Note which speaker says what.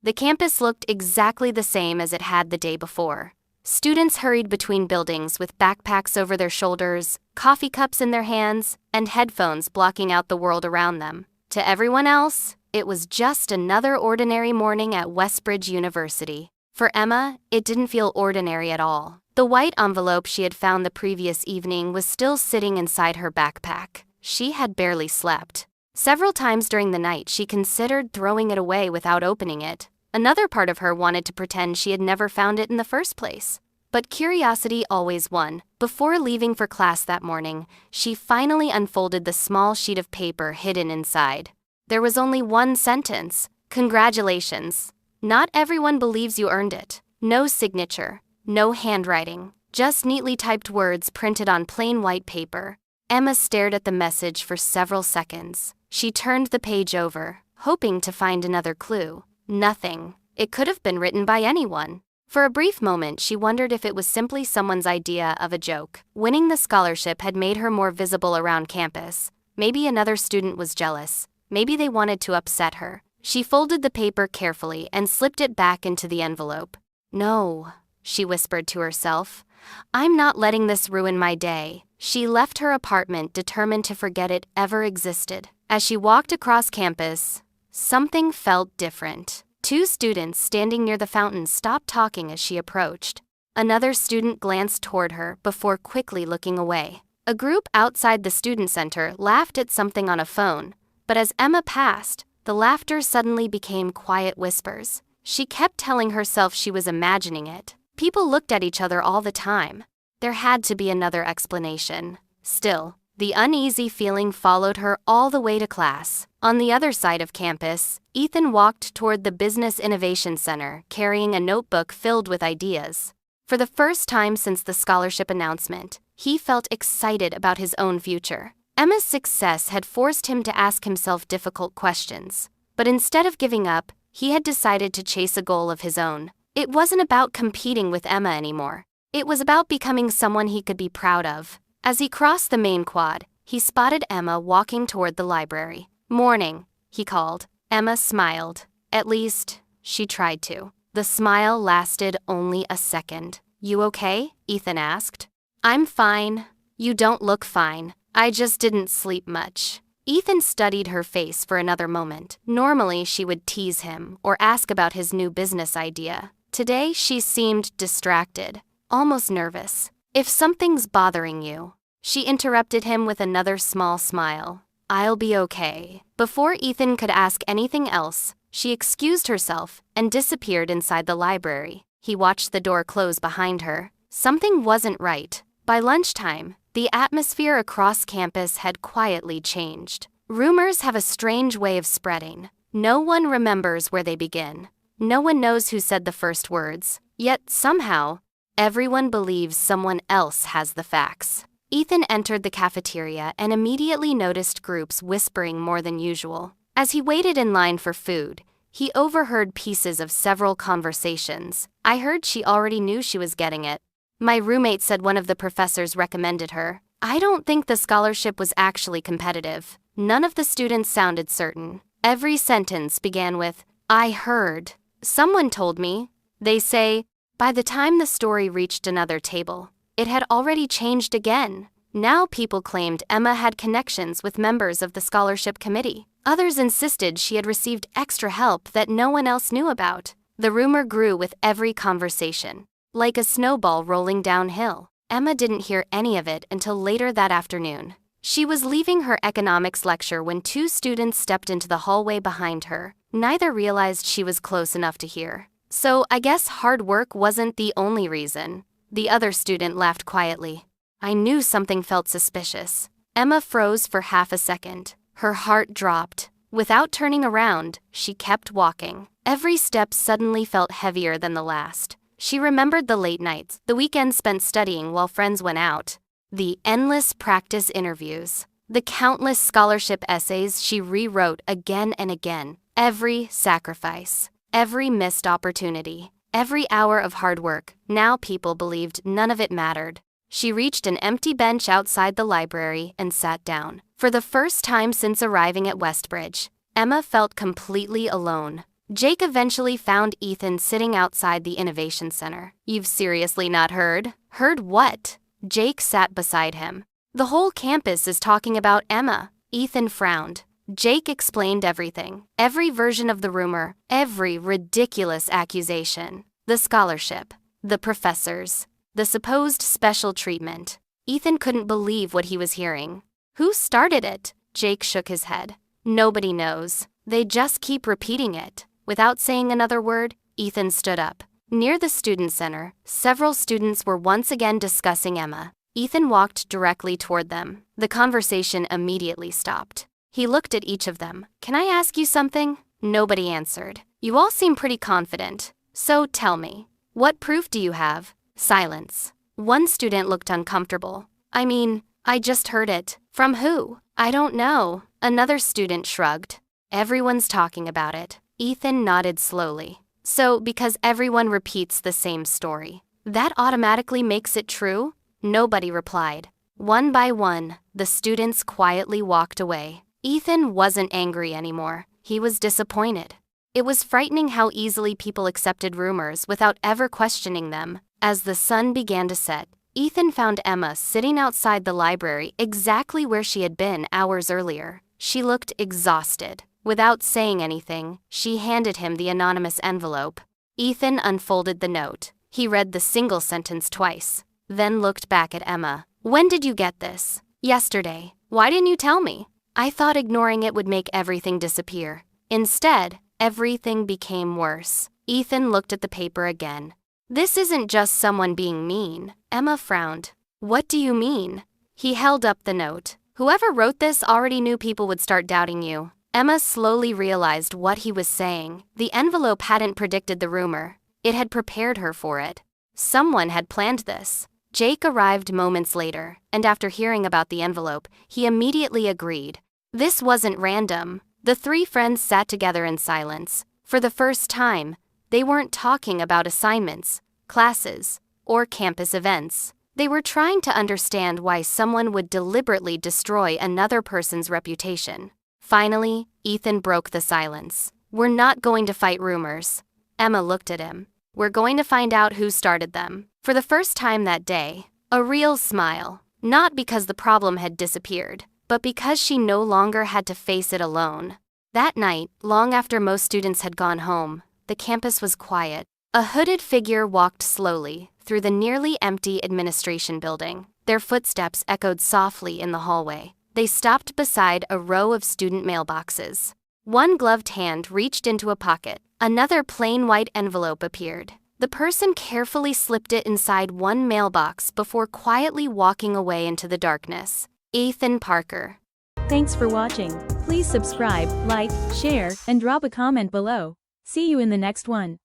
Speaker 1: The campus looked exactly the same as it had the day before. Students hurried between buildings with backpacks over their shoulders, coffee cups in their hands, and headphones blocking out the world around them. To everyone else, it was just another ordinary morning at Westbridge University. For Emma, it didn't feel ordinary at all. The white envelope she had found the previous evening was still sitting inside her backpack. She had barely slept. Several times during the night, she considered throwing it away without opening it. Another part of her wanted to pretend she had never found it in the first place. But curiosity always won. Before leaving for class that morning, she finally unfolded the small sheet of paper hidden inside. There was only one sentence: "Congratulations. Not everyone believes you earned it." No signature, no handwriting, just neatly typed words printed on plain white paper. Emma stared at the message for several seconds. She turned the page over, hoping to find another clue. Nothing. It could have been written by anyone. For a brief moment, she wondered if it was simply someone's idea of a joke. Winning the scholarship had made her more visible around campus. Maybe another student was jealous. Maybe they wanted to upset her. She folded the paper carefully and slipped it back into the envelope. "No," she whispered to herself. "I'm not letting this ruin my day." She left her apartment determined to forget it ever existed. As she walked across campus, something felt different. Two students standing near the fountain stopped talking as she approached. Another student glanced toward her before quickly looking away. A group outside the student center laughed at something on a phone, but as Emma passed, the laughter suddenly became quiet whispers. She kept telling herself she was imagining it. People looked at each other all the time. There had to be another explanation. Still, the uneasy feeling followed her all the way to class. On the other side of campus, Ethan walked toward the Business Innovation Center, carrying a notebook filled with ideas. For the first time since the scholarship announcement, he felt excited about his own future. Emma's success had forced him to ask himself difficult questions. But instead of giving up, he had decided to chase a goal of his own. It wasn't about competing with Emma anymore. It was about becoming someone he could be proud of. As he crossed the main quad, he spotted Emma walking toward the library. "Morning," he called. Emma smiled. At least, she tried to. The smile lasted only a second. "You okay?" Ethan asked. "I'm fine. You don't look fine. I just didn't sleep much." Ethan studied her face for another moment. Normally, she would tease him or ask about his new business idea. Today, she seemed distracted, almost nervous. "If something's bothering you," she interrupted him with another small smile. "I'll be okay." Before Ethan could ask anything else, she excused herself and disappeared inside the library. He watched the door close behind her. Something wasn't right. By lunchtime, the atmosphere across campus had quietly changed. Rumors have a strange way of spreading. No one remembers where they begin. No one knows who said the first words. Yet somehow, everyone believes someone else has the facts. Ethan entered the cafeteria and immediately noticed groups whispering more than usual. As he waited in line for food, he overheard pieces of several conversations. "I heard she already knew she was getting it. My roommate said one of the professors recommended her. I don't think the scholarship was actually competitive." None of the students sounded certain. Every sentence began with, "I heard. Someone told me." They say. By the time the story reached another table, it had already changed again. Now people claimed Emma had connections with members of the scholarship committee. Others insisted she had received extra help that no one else knew about. The rumor grew with every conversation, like a snowball rolling downhill. Emma didn't hear any of it until later that afternoon. She was leaving her economics lecture when two students stepped into the hallway behind her. Neither realized she was close enough to hear. "So I guess hard work wasn't the only reason." The other student laughed quietly. "I knew something felt suspicious." Emma froze for half a second. Her heart dropped. Without turning around, she kept walking. Every step suddenly felt heavier than the last. She remembered the late nights, the weekends spent studying while friends went out, the endless practice interviews, the countless scholarship essays she rewrote again and again, every sacrifice, every missed opportunity, every hour of hard work. Now people believed none of it mattered. She reached an empty bench outside the library and sat down. For the first time since arriving at Westbridge, Emma felt completely alone. Jake eventually found Ethan sitting outside the Innovation Center. "You've seriously not heard?" "Heard what?" Jake sat beside him. "The whole campus is talking about Emma." Ethan frowned. Jake explained everything. Every version of the rumor, every ridiculous accusation. The scholarship, the professors, the supposed special treatment. Ethan couldn't believe what he was hearing. "Who started it?" Jake shook his head. "Nobody knows. They just keep repeating it." Without saying another word, Ethan stood up. Near the student center, several students were once again discussing Emma. Ethan walked directly toward them. The conversation immediately stopped. He looked at each of them. "Can I ask you something?" Nobody answered. "You all seem pretty confident. So tell me, what proof do you have?" Silence. One student looked uncomfortable. I just heard it." "From who?" "I don't know." Another student shrugged. "Everyone's talking about it." Ethan nodded slowly. "So, because everyone repeats the same story, that automatically makes it true?" Nobody replied. One by one, the students quietly walked away. Ethan wasn't angry anymore. He was disappointed. It was frightening how easily people accepted rumors without ever questioning them. As the sun began to set, Ethan found Emma sitting outside the library exactly where she had been hours earlier. She looked exhausted. Without saying anything, she handed him the anonymous envelope. Ethan unfolded the note. He read the single sentence twice, then looked back at Emma. "When did you get this?" "Yesterday." "Why didn't you tell me?" "I thought ignoring it would make everything disappear." Instead, everything became worse. Ethan looked at the paper again. "This isn't just someone being mean." Emma frowned. "What do you mean?" He held up the note. "Whoever wrote this already knew people would start doubting you." Emma slowly realized what he was saying. The envelope hadn't predicted the rumor. It had prepared her for it. Someone had planned this. Jake arrived moments later, and after hearing about the envelope, he immediately agreed. This wasn't random. The three friends sat together in silence. For the first time, they weren't talking about assignments, classes, or campus events. They were trying to understand why someone would deliberately destroy another person's reputation. Finally, Ethan broke the silence. "We're not going to fight rumors." Emma looked at him. "We're going to find out who started them." For the first time that day, a real smile. Not because the problem had disappeared, but because she no longer had to face it alone. That night, long after most students had gone home, the campus was quiet. A hooded figure walked slowly through the nearly empty administration building. Their footsteps echoed softly in the hallway. They stopped beside a row of student mailboxes. One gloved hand reached into a pocket. Another plain white envelope appeared. The person carefully slipped it inside one mailbox before quietly walking away into the darkness. Ethan Parker.
Speaker 2: Thanks for watching. Please subscribe, like, share, and drop a comment below. See you in the next one.